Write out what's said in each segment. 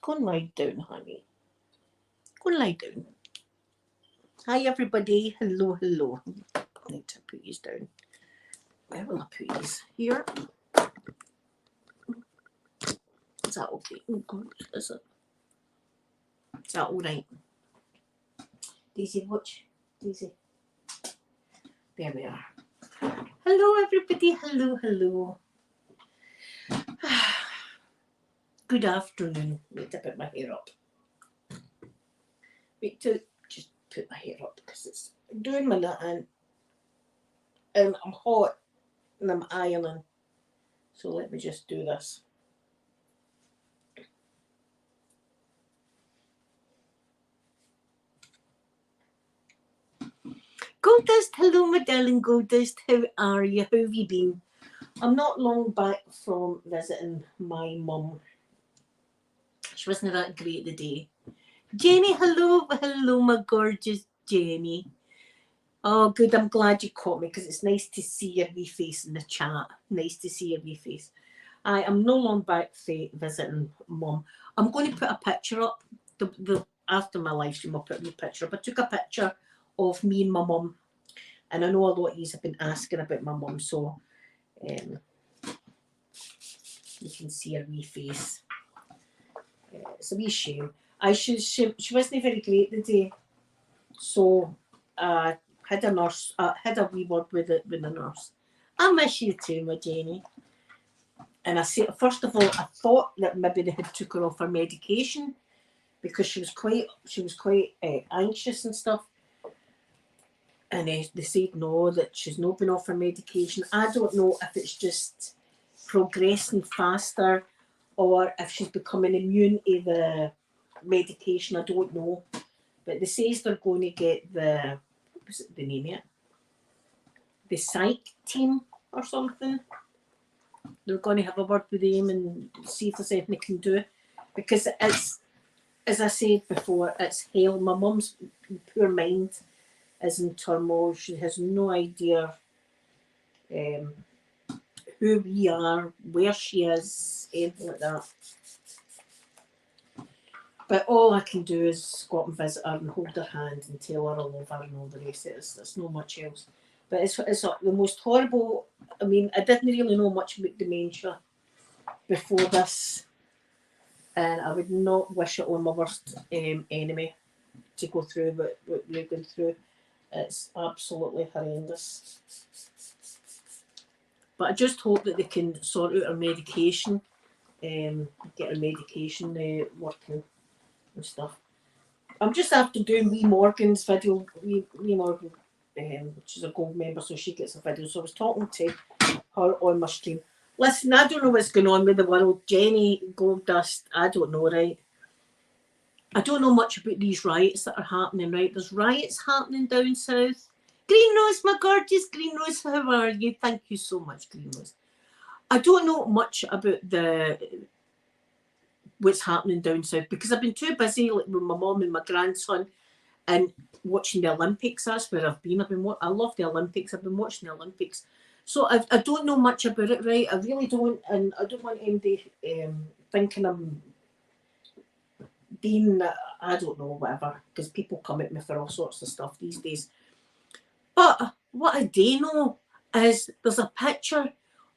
Go and lie down, honey. Go and lie down. Hi, everybody. Hello, hello. I need to put these down. Where will I put these? Here. Is that okay? Oh, God, is it? Is that all right? Daisy, watch. Daisy. There we are. Hello, everybody. Hello, hello. Good afternoon. Wait to put my hair up. Wait to just put my hair up because it's doing my knitting and I'm hot and I'm ironing. So let me just do this. Gold Dust, hello my darling Gold Dust, how are you? How have you been? I'm not long back from visiting my mum. She wasn't that great the day. Jenny, hello, hello my gorgeous Jenny. Oh good, I'm glad you caught me because it's nice to see your wee face in the chat. Nice to see your wee face. I am no long back from visiting mum. I'm going to put a picture up. After my live stream, I'll put a wee picture up. I took a picture of me and my mum. And I know a lot of you have been asking about my mum, so you can see her wee face. It's a wee shame. She wasn't very great the day, so I had a wee word with the nurse. I miss you too, my Jenny. And I said, first of all, I thought that maybe they had took her off her medication because she was quite anxious and stuff. And they said no, that she's not been off her medication. I don't know if it's just progressing faster or if she's becoming immune to the medication. I don't know. But they say they're going to get the name of it? The psych team or something. They're going to have a word with them and see if there's anything they can do. Because it's, as I said before, it's hell. My mum's poor mind is in turmoil. She has no idea who we are, where she is, anything like that. But all I can do is go up and visit her and hold her hand and tell her I love her and all the rest of it. There's not much else. But it's the most horrible. I mean, I didn't really know much about dementia before this. And I would not wish it on my worst enemy to go through what we're going through. It's absolutely horrendous. But I just hope that they can sort out her medication, get her medication working and stuff. I'm just after doing Wee Morgan's video. Wee Morgan, she's a gold member, so she gets a video. So I was talking to her on my stream. Listen, I don't know what's going on with the world. Jenny, Gold Dust, I don't know, right? I don't know much about these riots that are happening, right? There's riots happening down south. Green Rose, my gorgeous Green Rose, how are you? Thank you so much, Green Rose. I don't know much about what's happening down south because I've been too busy with my mum and my grandson and watching the Olympics. That's where I've been. I love the Olympics. I've been watching the Olympics. So I don't know much about it, right? I really don't, and I don't want anybody thinking I'm being, I don't know, whatever, because people come at me for all sorts of stuff these days. But what I do know is there's a picture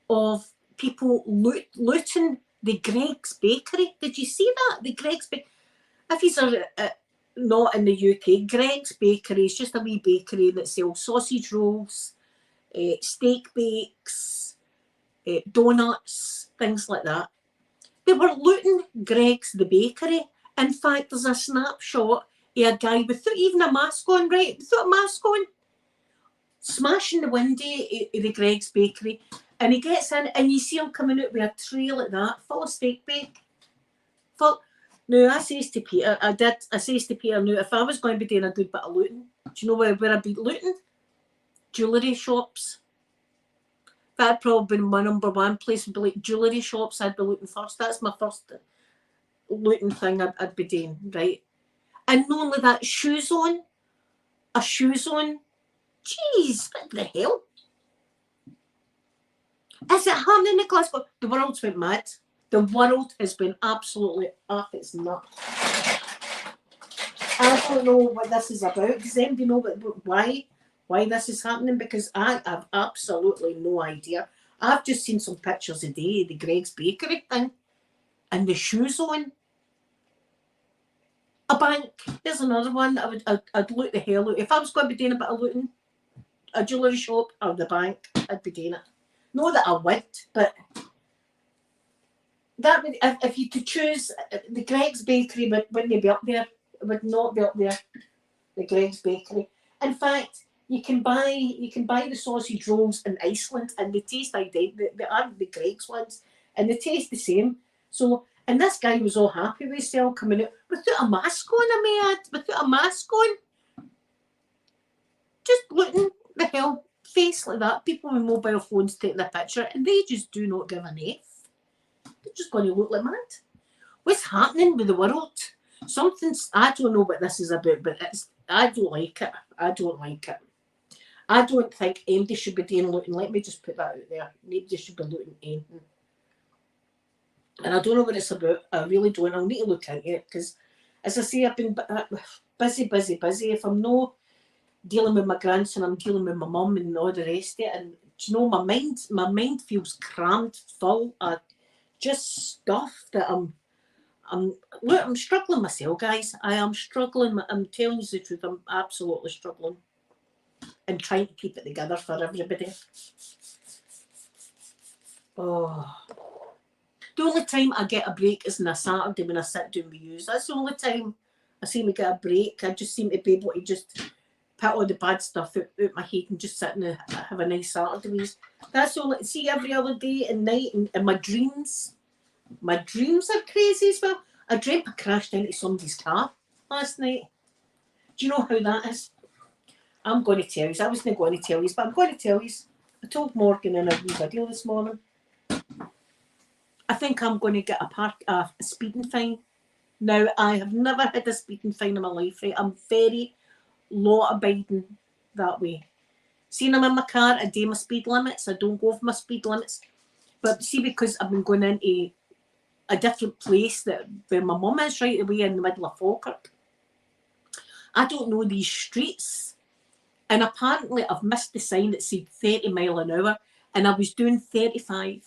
of people looting the Greg's Bakery. Did you see that? The Greg's Bakery. If you are not in the UK, Greg's Bakery is just a wee bakery that sells sausage rolls, steak bakes, donuts, things like that. They were looting Greg's the bakery. In fact, there's a snapshot of a guy without even a mask on, right? Without a mask on, smashing the window of the Greg's Bakery. And he gets in and you see him coming out with a tray like that, full of steak bake. Now, I says to Peter, now, if I was going to be doing a good bit of looting, do you know where I'd be looting? Jewellery shops. That'd probably be my number one place, would be like jewellery shops. I'd be looting first. That's my first looting thing I'd be doing, right? And not only that, shoes on. Jeez, what the hell? Is it happening in Glasgow? The world's went mad. The world has been absolutely off its nut. I don't know what this is about. Does anybody know why this is happening? Because I have absolutely no idea. I've just seen some pictures today of the Greg's Bakery thing and the shoes on. A bank. There's another one. I'd loot the hell out. If I was going to be doing a bit of looting, a jewellery shop or the bank, I'd be doing it. Not that I would, but that would, if you could choose, the Greg's Bakery wouldn't be up there. It would not be up there. The Greg's Bakery. In fact, you can buy the sausage rolls in Iceland, and they taste identical. They are the Greg's ones, and they taste the same. So, and this guy was all happy with himself coming out without a mask on. I may add, without a mask on, just looking the hell face like that. People with mobile phones taking a picture, and they just do not give an F. They're just going to look like mad. What's happening with the world? Something's, I don't know what this is about, but I don't like it. I don't like it. I don't think anybody should be doing looting. Let me just put that out there. Nobody should be looting anything. And I don't know what it's about. I really don't. I'll need to look into it because, as I say, I've been busy. If I'm not dealing with my grandson, I'm dealing with my mum and all the rest of it. And do you know, my mind feels crammed, full of just stuff that I'm struggling myself, guys. I am struggling. I'm telling you the truth. I'm absolutely struggling and trying to keep it together for everybody. Oh. The only time I get a break is on a Saturday when I sit down with you. That's the only time I seem to get a break. I just seem to be able to just put all the bad stuff out my head and just sit and have a nice Saturday with you. That's all. See, every other day and night and my dreams. My dreams are crazy as well. I dreamt I crashed into somebody's car last night. Do you know how that is? I'm going to tell you. I wasn't going to tell you, but I'm going to tell you. I told Morgan in a wee video this morning. I think I'm going to get a speeding fine. Now, I have never had a speeding fine in my life, right? I'm very law-abiding that way. See, I'm in my car, I do my speed limits. I don't go for my speed limits. But see, because I've been going into a different place where my mum is, right away in the middle of Falkirk, I don't know these streets. And apparently I've missed the sign that said 30 mile an hour, and I was doing 35,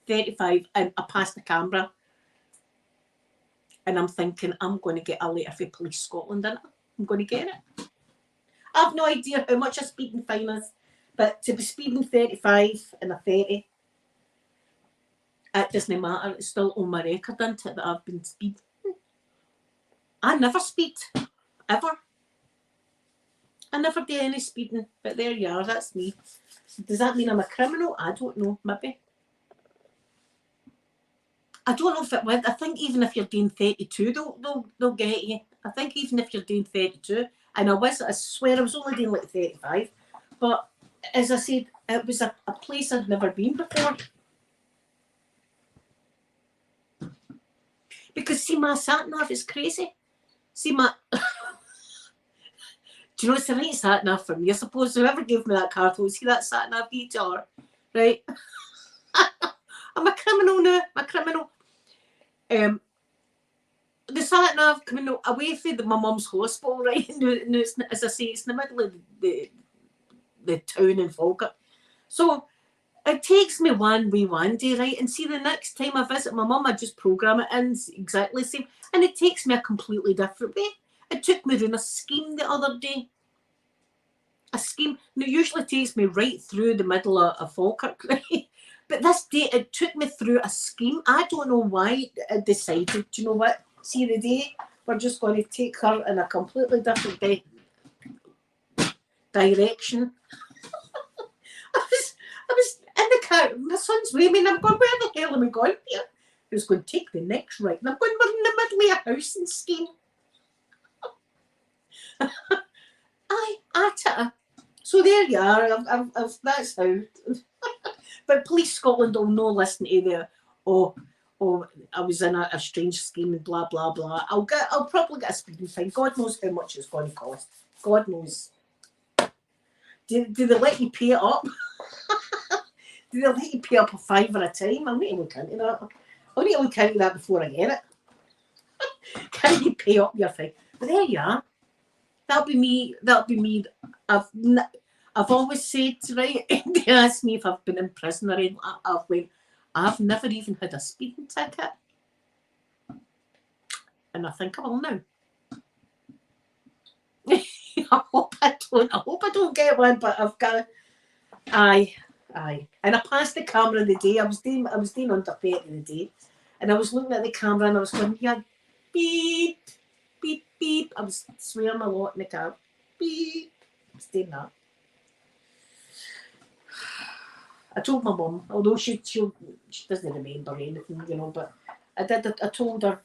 and I passed the camera. And I'm thinking, I'm going to get a letter for Police Scotland, innit? I'm going to get it. I have no idea how much a speeding fine is, but to be speeding 35 and a 30, it doesn't matter. It's still on my record, isn't it, that I've been speeding. I never speed, ever. I never do any speeding, but there you are, that's me. Does that mean I'm a criminal? I don't know, maybe. I don't know if it would. I think even if you're doing 32, they'll get you. I think even if you're doing 32, and I swear I was only doing like 35, but as I said, it was a place I'd never been before. Because see, my sat-nav is crazy. See, do you know, it's the right sat-nav for me. I suppose whoever gave me that card will see that sat-nav detail, right? I'm a criminal now. I'm a criminal. The sat-nav coming away from my mum's hospital, right? And it's, as I say, it's in the middle of the town in Falkirk. So it takes me one way one day, right? And see, the next time I visit my mum, I just program it in exactly the same. And it takes me a completely different way. It took me around a scheme the other day. A scheme. And it usually takes me right through the middle of Falkirk, right? But this day, it took me through a scheme. I don't know why I decided, do you know what? See, the day, we're just going to take her in a completely different direction. I was in the car, my son's with me, and I'm going, where the hell am I going here? He was going to take the next right. And I'm going, we're in the middle of a housing scheme. So there you are. That's how. But Police Scotland will no listen to their, oh, I was in a strange scheme and blah, blah, blah. I'll probably get a speeding fine. God knows how much it's going to cost. God knows. Do they let you pay it up? Do they let you pay up a £5 at a time? I'll need to look into that. I need to look into that before I get it. Can you pay up your thing? But there you are. That'll be me. I've always said, right, they asked me if I've been in prison or anything. I've went, I've never even had a speeding ticket. And I think I will now. I hope I don't get one, but I've got, aye. And I passed the camera the day, I was doing under 30 the day, and I was looking at the camera and I was going, yeah, beep, beep, beep. I was swearing a lot in the car. Beep. I was doing that. I told my mum, although she doesn't remember anything, you know, but I told her,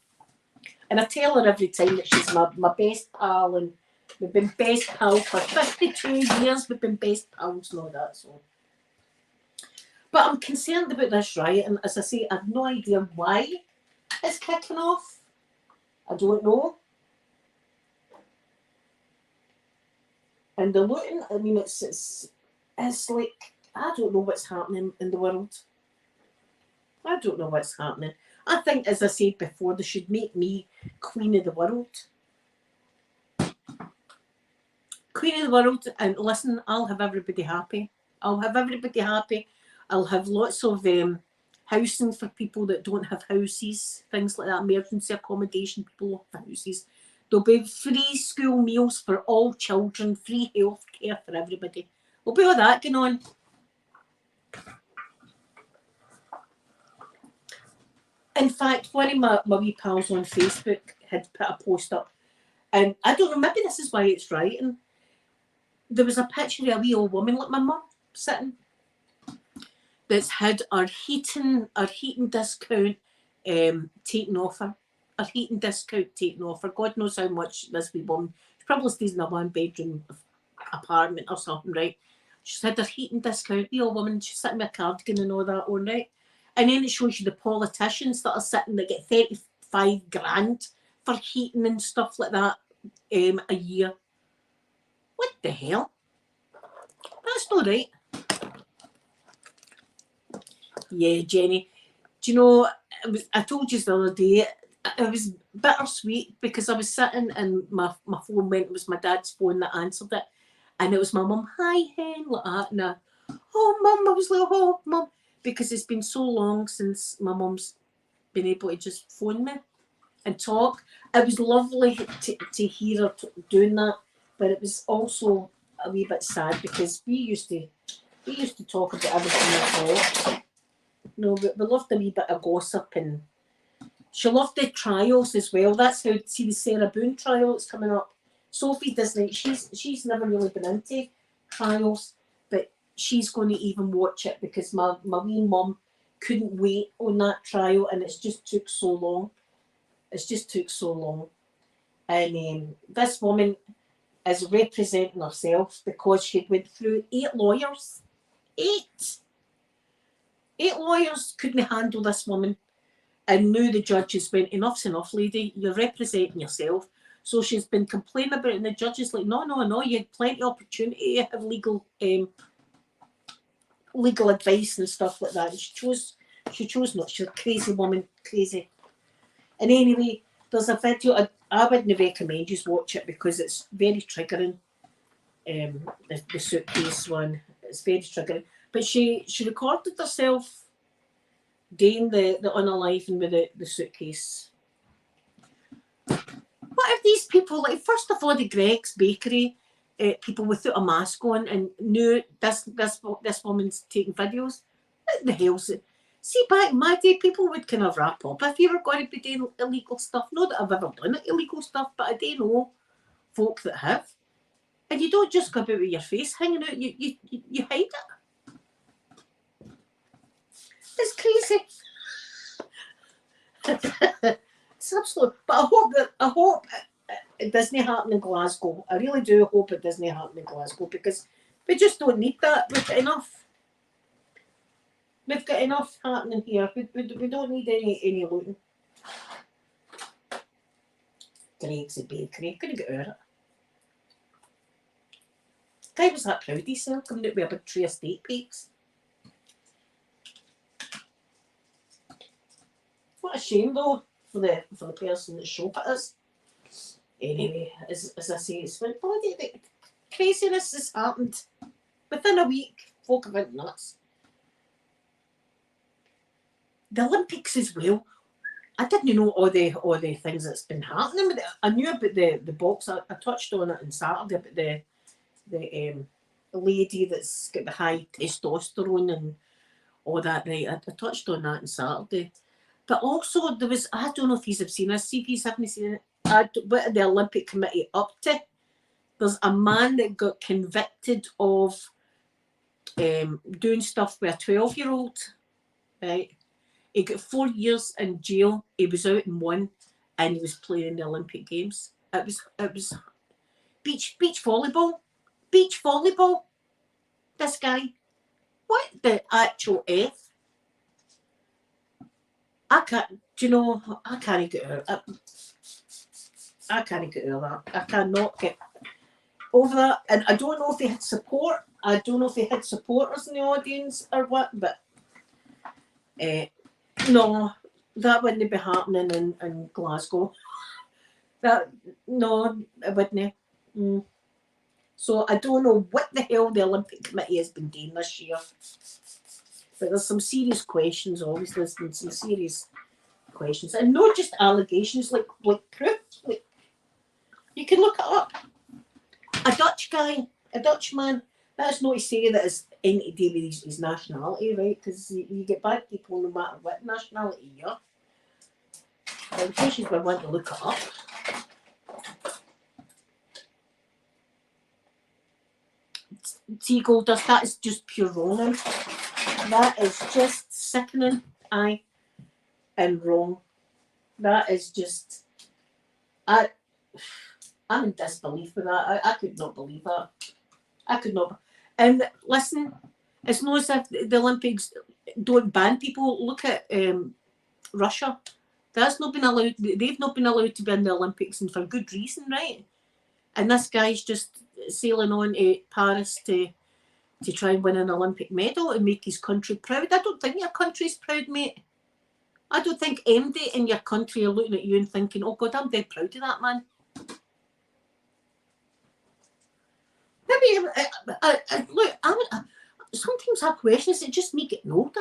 and I tell her every time that she's my best pal, and we've been best pals for 52 years, we've been best pals and all that, so. But I'm concerned about this riot, and as I say, I've no idea why it's kicking off. I don't know. And the looting, I mean, it's like, I don't know what's happening in the world. I don't know what's happening. I think, as I said before, they should make me Queen of the World. Queen of the World, and listen, I'll have everybody happy. I'll have lots of housing for people that don't have houses, things like that, emergency accommodation, people with houses. There'll be free school meals for all children, free health care for everybody. There'll be all that going on. In fact, one of my wee pals on Facebook had put a post up, and I don't know, maybe this is why it's right. And there was a picture of a wee old woman like my mum sitting, that's had our heating discount taken off her. Our heating discount taken off her. God knows how much this wee woman. She probably stays in a 1-bedroom apartment or something, right? She's had her heating discount. The old woman, she's sitting with a cardigan and all that on, right? And then it shows you the politicians that are sitting that get 35 grand for heating and stuff like that a year. What the hell? That's not right. Yeah, Jenny. Do you know, I told you the other day, it was bittersweet because I was sitting and my phone went, it was my dad's phone that answered it. And it was my mum, hi, hen, like that. And oh, mum, I was like, oh, mum. Because it's been so long since my mum's been able to just phone me and talk. It was lovely to hear her doing that, but it was also a wee bit sad because we used to talk about everything we thought. No, we loved a wee bit of gossip, and she loved the trials as well. That's how, see the Sarah Boone trial that's coming up. Sophie Disney, she's never really been into trials, but she's going to even watch it because my wee mum couldn't wait on that trial, and it's just took so long. And this woman is representing herself because she went through 8 lawyers. 8 lawyers couldn't handle this woman, and now the judges went, enough's enough, lady, you're representing yourself. So she's been complaining about it, and the judge is like, no, you had plenty of opportunity to have legal advice and stuff like that. And she chose not. She's a crazy woman, crazy. And anyway, there's a video, I wouldn't recommend you watch it because it's very triggering. The suitcase one, it's very triggering. But she recorded herself doing the unaliving with the suitcase. What if these people, like, first of all, the Greg's Bakery people without a mask on, and knew this woman's taking videos? What the hell's it? See, back in my day, people would kind of wrap up if you were going to be doing illegal stuff. Not that I've ever done illegal stuff, but I do know folk that have. And you don't just go about with your face hanging out. You hide it. It's crazy. It's absolute. But I hope it doesn't happen in Glasgow. I really do hope it doesn't happen in Glasgow because we just don't need that. We've got enough. We've got enough happening here. We don't need any looting. Greg's Bakery. Gonna get out of it. Guy was that proud of himself coming out with a big tray of steak cakes. shame though for the person that showed it is. Anyway, as I say, it's when bloody the craziness has happened within a week. Folk have went nuts. The Olympics as well. I didn't know all the things that's been happening with it. I knew about the box. I touched on it on Saturday about the lady that's got the high testosterone and all that. Right, I touched on that on Saturday. But also there was, I don't know if you've seen this. See if you haven't seen it. What are the Olympic Committee up to? There's a man that got convicted of doing stuff with a 12-year-old. Right. He got 4 years in jail. He was out in one, and he was playing in the Olympic Games. It was beach volleyball. Beach volleyball. This guy. What the actual F? I can't. Do you know? I can't get out. I can't get over that. I cannot get over that. And I don't know if they had support. I don't know if they had supporters in the audience or what. But no, that wouldn't be happening in Glasgow. No, it wouldn't. So I don't know what the hell the Olympic Committee has been doing this year. But there's some serious questions, obviously, some serious questions. And not just allegations, like proof. Like, you can look it up. A Dutch guy, a Dutchman, that's not to say that it's anything to do with his nationality, right? Because you get bad people no matter what nationality you are. But in case you want to look it up. See, Goldust, that is just pure wrong. That is just sickening, and wrong. That is just... I'm in disbelief with that. I could not believe that. I could not. And listen, it's not as if the Olympics don't ban people. Look at Russia. That's not been allowed. They've not been allowed to be in the Olympics, and for good reason, right? And this guy's just sailing on to Paris to try and win an Olympic medal and make his country proud. I don't think your country's proud, mate. I don't think anybody in your country are looking at you and thinking, oh God, I'm very proud of that man. Maybe, look, sometimes I have questions. It's just me getting older.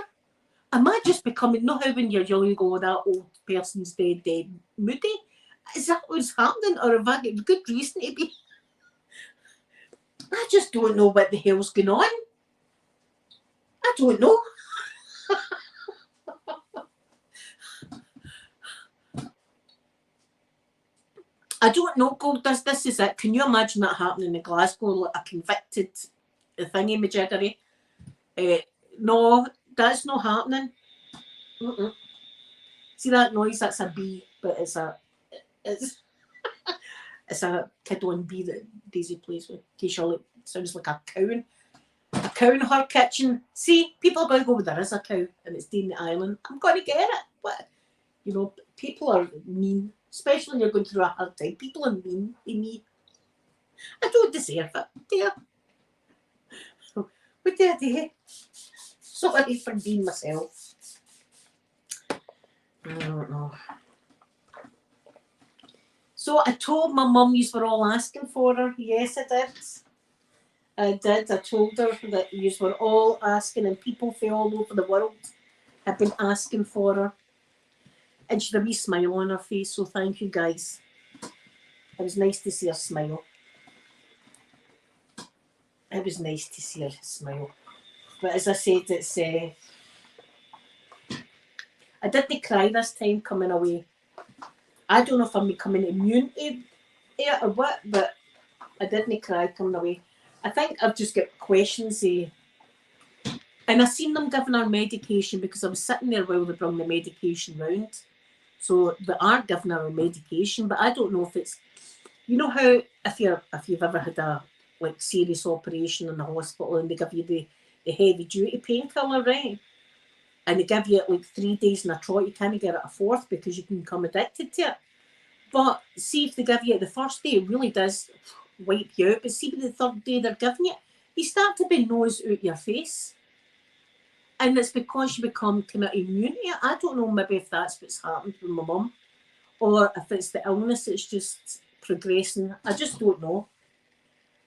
Am I just becoming, not how when you're young you go, that old person's dead, moody? Is that what's happening? Or have I got good reason to be? I just don't know what the hell's going on. I don't know. I don't know, Gold. This is it. Can you imagine that happening in Glasgow? Like a convicted thingy-majiggery? No, that's not happening. See that noise? That's a bee, but it's a kid on bee that Daisy plays with. Keisha, it sounds like a cow in her kitchen. See, people are going to go, there is a cow and it's down the island. I'm going to get it. But, you know, people are mean, especially when you're going through a hard time. People are mean to me. I don't deserve it, dear. What did I do? Sorry for being myself. I don't know. So I told my mum you were all asking for her. Yes, I did. I did. I told her that you were all asking, and people from all over the world have been asking for her. And she had a wee smile on her face, so thank you guys. It was nice to see her smile. It was nice to see her smile. But as I said, it's I didn't cry this time coming away. I don't know if I'm becoming immune to it or what, but I didn't cry coming away. I think I've just got questions. And I seen them giving her medication because I was sitting there while they brought the medication round. So they are giving her medication, but I don't know if it's, you know how if you've ever had a serious operation in the hospital and they give you the heavy duty painkiller, right? And they give you it like 3 days in a trot, you can't get it a fourth because you can become addicted to it. But see if they give you it the first day, it really does wipe you out. But see by the third day they're giving you, you start to be nose out your face. And it's because you become kind of immune to it. I don't know maybe if that's what's happened with my mum, or if it's the illness that's just progressing. I just don't know.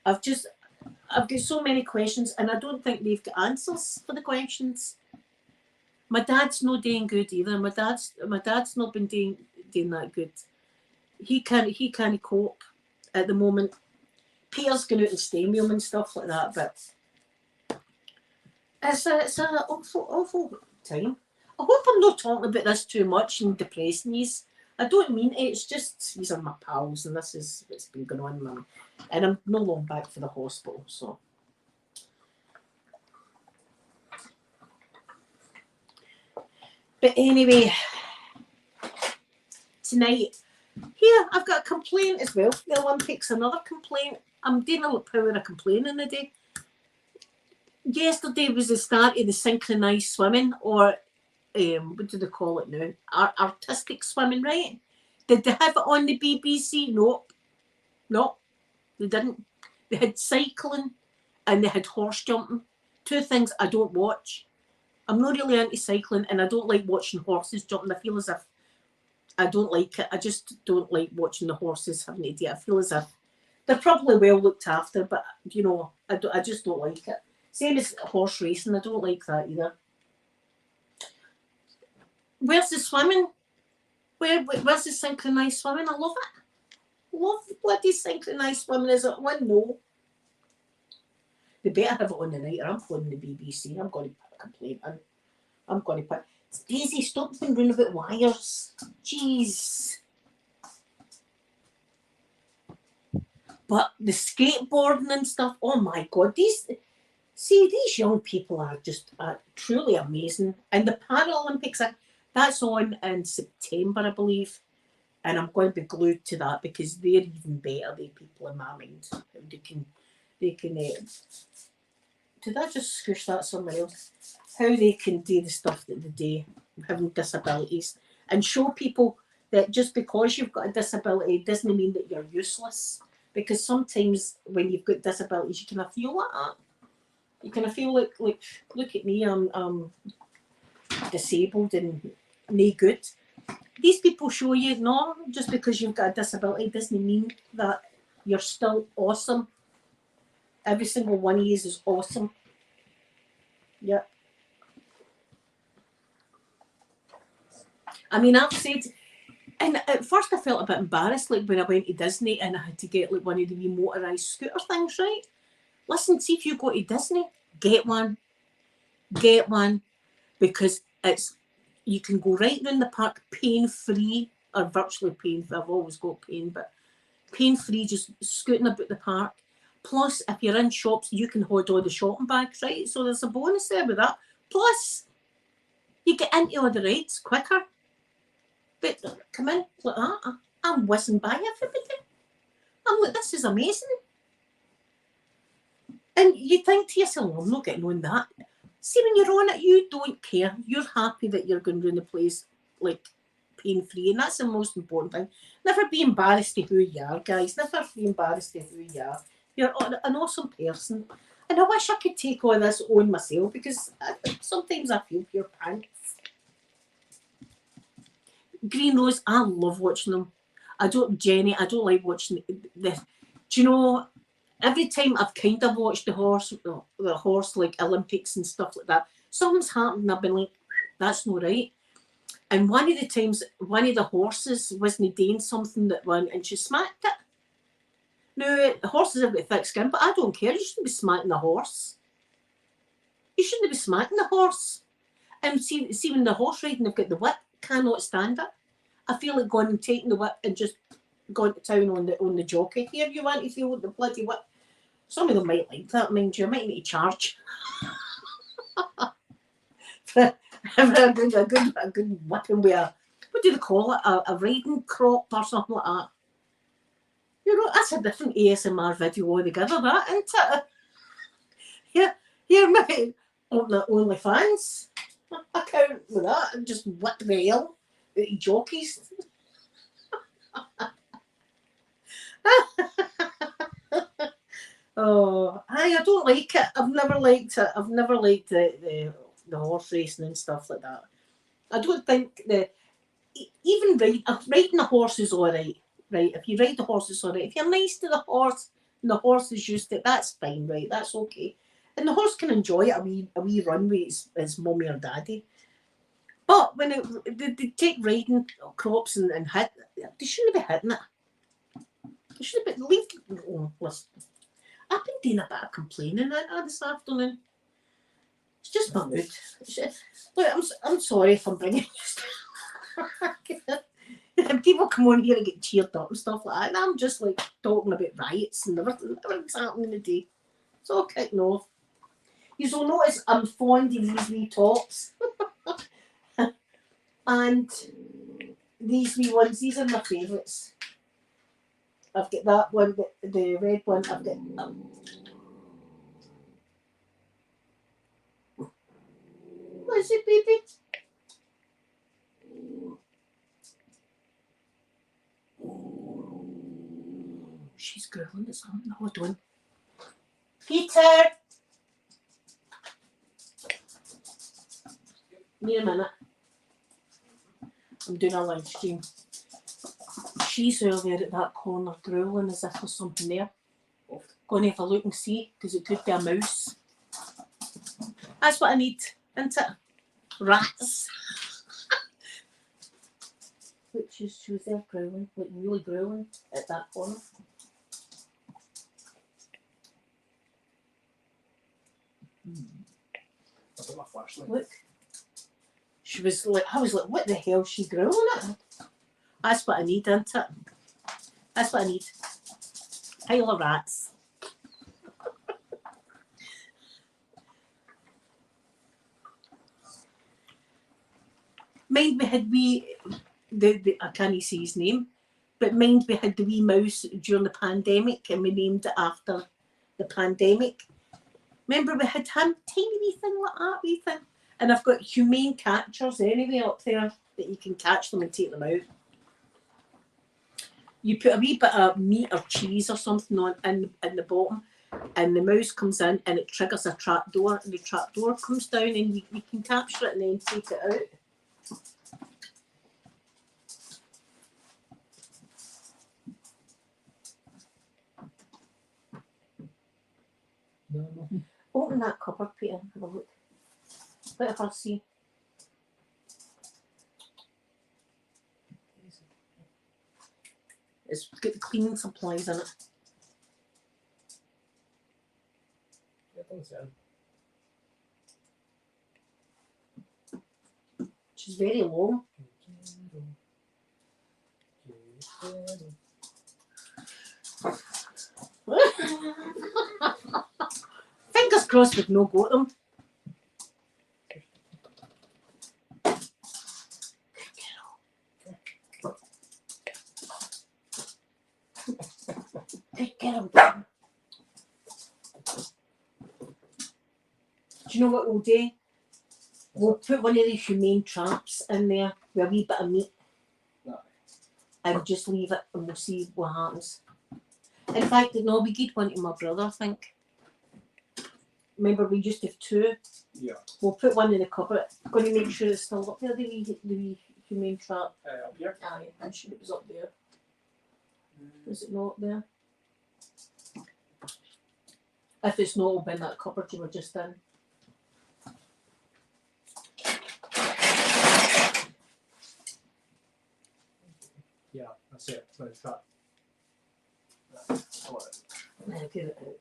I've got so many questions, and I don't think they've got answers for the questions. My dad's not doing good either. My dad's not been doing that good. He can't cope at the moment. Peter's going out and stay with him and stuff like that, but it's a awful time. I hope I'm not talking about this too much and depressing you. I don't mean it. It's just these are my pals, and this is what's been going on, man. And I'm no long back for the hospital, so. But anyway, tonight, here I've got a complaint as well. The Olympics, another complaint. I'm doing a power of complaining today. Yesterday was the start of the synchronised swimming, or what do they call it now? Artistic swimming, right? Did they have it on the BBC? Nope. No, they didn't. They had cycling and they had horse jumping. Two things I don't watch. I'm not really into cycling, and I don't like watching horses jumping. I feel as if I don't like it. I just don't like watching the horses having to do it. I feel as if they're probably well looked after, but you know, I just don't like it. Same as horse racing, I don't like that either. Where's the swimming? Where's the synchronised swimming? I love it. Love bloody synchronised swimming. Is it one? No. They better have it on the night, or I'm phoning the BBC. I'm going to put a complaint in. I'm going to put. Daisy, stop being rude about wires. Jeez. But the skateboarding and stuff, oh my God, these young people are just truly amazing. And the Paralympics, that's on in September, I believe. And I'm going to be glued to that because they're even better, the people in my mind. They can did I just squish that somewhere else? How they can do the stuff that they do, having disabilities, and show people that just because you've got a disability doesn't mean that you're useless. Because sometimes when you've got disabilities, you kind of feel like that. You kind of feel like look at me, I'm disabled and no good. These people show you, no, just because you've got a disability doesn't mean that you're still awesome. Every single one of you is awesome. Yep. I mean, I've said, and at first I felt a bit embarrassed, like when I went to Disney and I had to get like one of the wee motorised scooter things, right? Listen, see if you go to Disney, get one, because you can go right around the park pain-free, or virtually pain-free. I've always got pain, but pain-free, just scooting about the park. Plus, if you're in shops, you can hold all the shopping bags, right? So there's a bonus there with that. Plus, you get into all the rides quicker. But come in like that. I'm whizzing by everybody. I'm like, this is amazing. And you think to yourself, I'm not getting on that. See, when you're on it, you don't care. You're happy that you're going around the place like pain-free, and that's the most important thing. Never be embarrassed of who you are, guys. Never be embarrassed of who you are. You're an awesome person. And I wish I could take all this on myself because sometimes I feel pure pants. Green Rose, I love watching them. Jenny, I don't like watching this. Do you know, every time I've kind of watched the horse like Olympics and stuff like that, something's happened and I've been like, that's not right. And one of the times, one of the horses wasn't doing something that went and she smacked it. Now, the horses have got thick skin, but I don't care. You shouldn't be smacking the horse. You shouldn't be smacking the horse. And see when the horse riding, they've got the whip, cannot stand it. I feel like going and taking the whip and just going to town on the jockey. Here you want to feel like the bloody whip. Some of them might like that, mind you. I might need to charge. a good whipping with what do they call it? A riding crop or something like that. You know, that's a different ASMR video altogether, that, isn't it? Here, mate, on the OnlyFans. I count with that and just whip the hell out of jockeys. Oh, I don't like it. I've never liked it. I've never liked the the horse racing and stuff like that. I don't think even riding a horse is all right. Right, if you ride the horse, it's all right. If you're nice to the horse and the horse is used to it, that's fine, right? That's okay. And the horse can enjoy it a wee run with his mummy or daddy. But when they take riding crops and hit, they shouldn't be hitting it. They should have been leave. Oh, listen, I've been doing a bit of complaining this afternoon. It's just my mood. Look, I'm sorry if I'm bringing and people come on here and get cheered up and stuff like that, and I'm just like talking about riots and everything's happening today. It's all kicking off. You'll notice I'm fond of these wee tops. And these wee ones, these are my favourites. I've got that one, the red one. I've got. What is it, baby? She's growling at something. Hold on. Peter! Wait a minute. I'm doing a live stream. She's over there at that corner growling as if there's something there. Go and have a look and see, because it could be a mouse. That's what I need, isn't it? Rats. Look, she was there growling, like really growling at that corner. Look. She was like, I was like, what the hell is she growling at? That's what I need, isn't it? That's what I need. Pile of rats. Mind we had I can't see his name, but mind we had the wee mouse during the pandemic and we named it after the pandemic. Remember we had him, tiny wee thing like that, wee thing. And I've got humane catchers anyway up there that you can catch them and take them out. You put a wee bit of meat or cheese or something on in the bottom, and the mouse comes in and it triggers a trap door, and the trap door comes down and you can capture it and then take it out. No. Open that cupboard, Peter. Have a look. What if I see? It's got the cleaning supplies in it. She's very long. Fingers crossed we've no got them. Get him. Do you know what we'll do? We'll put one of the humane traps in there with a wee bit of meat. No. And just leave it and we'll see what happens. In fact, no, we gave one to my brother, I think. Remember, we used to have two? Yeah. We'll put one in the cupboard. I'm going to make sure it's still up there, the wee humane trap. Up here? Aye, I'm sure it was up there. Is it not up there? If it's not, open that cupboard you were just in. Yeah, that's it. So it's that. Now get it out.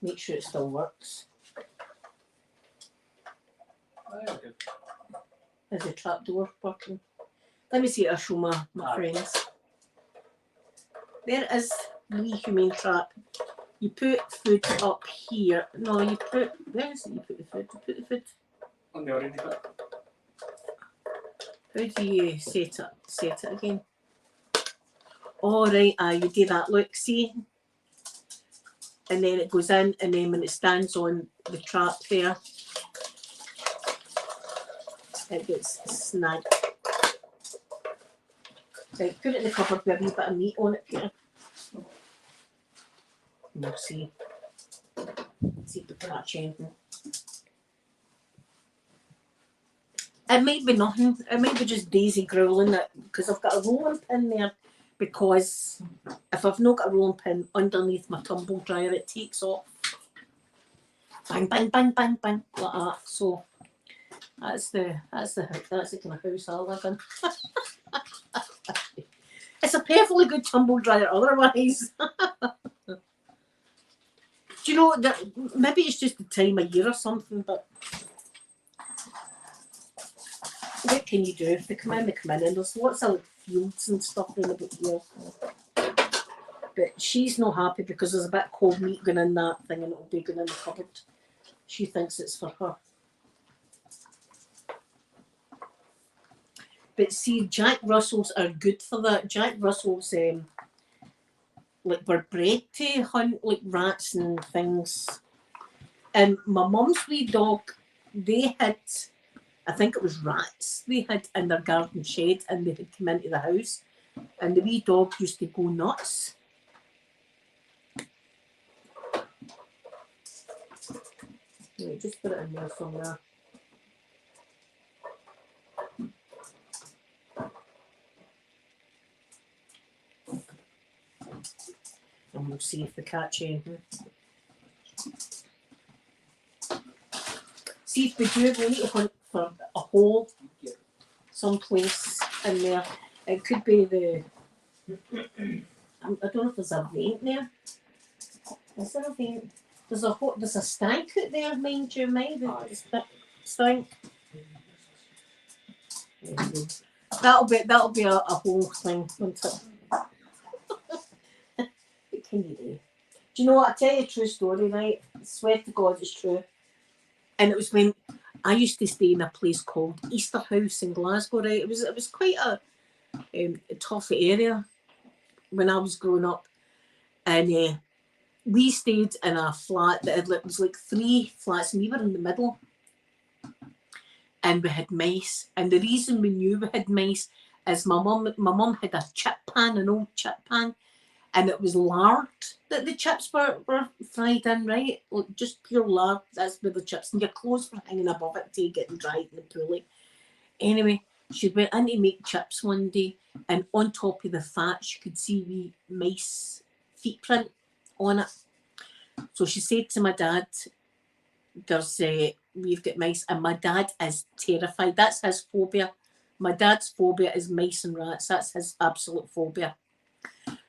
Make sure it still works. Oh, yeah, good. Is the trapdoor working? Let me see it. I'll show my friends. There is the wee humane trap. You put food up here. No, you put. Where is it? You put the food. You put the food. On the already bit. How do you set it again? All right. You do that. Look, see. And then it goes in, and then when it stands on the trap there, it gets snagged. Right, put it in the cupboard with a wee bit of meat on it, Peter. And we'll see. See if we can catch anything. It might be nothing. It might be just Daisy growling it because I've got a rolling pin there. Because if I've not got a rolling pin underneath my tumble dryer, it takes off. Bang, bang, bang, bang, bang, like that. So that's the kind of house I live in. It's a perfectly good tumble dryer otherwise. Do you know that maybe it's just the time of year or something, but what can you do? If they come in, and there's lots of fields and stuff in about here. But she's not happy because there's a bit of cold meat going in that thing and it'll be going in the cupboard. She thinks it's for her. But see, Jack Russells are good for that. Jack Russells like were bred to hunt like rats and things. And my mum's wee dog, they had, I think it was rats they had in their garden shed and they had come into the house and the wee dog used to go nuts. Right, just put it in there somewhere. And we'll see if they catch anything. See if we do, we need to hunt for a hole someplace in there. It could be the, I don't know if there's a vent there. Is there a vent? There's a stank out there, mind you, stank. That'll be a whole thing, won't it? What can you do? Do you know what? I'll tell you a true story, right? I swear to God it's true. And it was when I used to stay in a place called Easter House in Glasgow, right? It was quite a tough area when I was growing up. And we stayed in a flat that was like 3 flats and we were in the middle. And we had mice. And the reason we knew we had mice is my mum had a chip pan, an old chip pan. And it was lard that the chips were fried in, right? Like just pure lard, that's with the chips. And your clothes were hanging above it till you get them dried in the pulley. Anyway, she went in to make chips one day and on top of the fat she could see wee mice feet print on it. So she said to my dad, "There's we've got mice," and my dad is terrified. That's his phobia. My dad's phobia is mice and rats. That's his absolute phobia.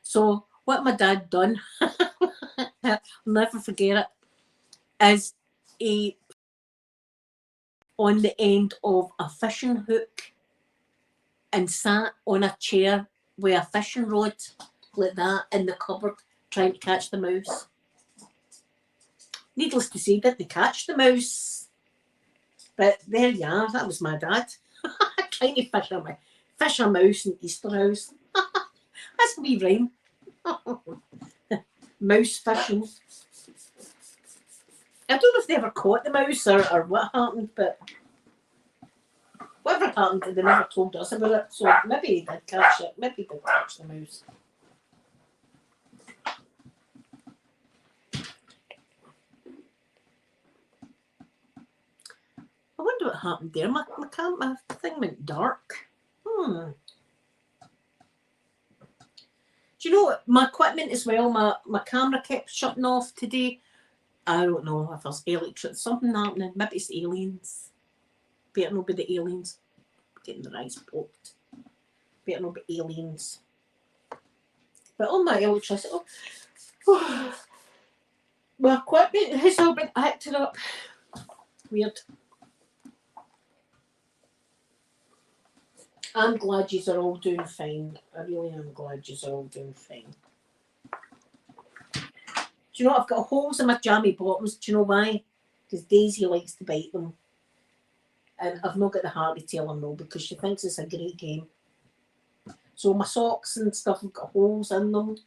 So what my dad done, I'll never forget it, is he on the end of a fishing hook and sat on a chair with a fishing rod like that in the cupboard trying to catch the mouse. Needless to say, didn't catch the mouse. But there you are, that was my dad. Trying to fish a mouse in Easter House. That's a wee rhyme. Mouse fishing. I don't know if they ever caught the mouse or what happened, but whatever happened, they never told us about it. So maybe he did catch it. Maybe he did catch the mouse. I wonder what happened there. My thing went dark. Do you know what? My equipment as well, my camera kept shutting off today. I don't know if there's something happening. Maybe it's aliens. Better not be the aliens. Getting the eyes poked. Better not be aliens. But all my electricity, my equipment has all been acting up. Weird. I'm glad you are all doing fine. I really am glad you are all doing fine. Do you know, I've got holes in my jammy bottoms. Do you know why? Because Daisy likes to bite them. And I've not got the heart to tell her no because she thinks it's a great game. So my socks and stuff have got holes in them.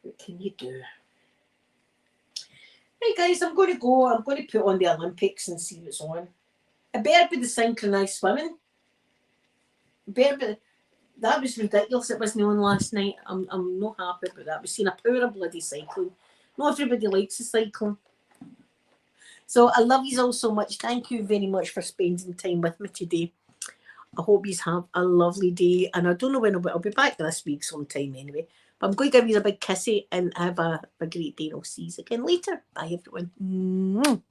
What can you do? Right guys, I'm going to go. I'm going to put on the Olympics and see what's on. It better be the synchronised swimming. That was ridiculous. It wasn't on last night. I'm not happy about that. We've seen a power of bloody cycling. Not everybody likes the cycling. So I love you all so much. Thank you very much for spending time with me today. I hope you have a lovely day. And I don't know when I'll be back this week sometime anyway. But I'm going to give you a big kissy and have a great day. And I'll see you again later. Bye everyone.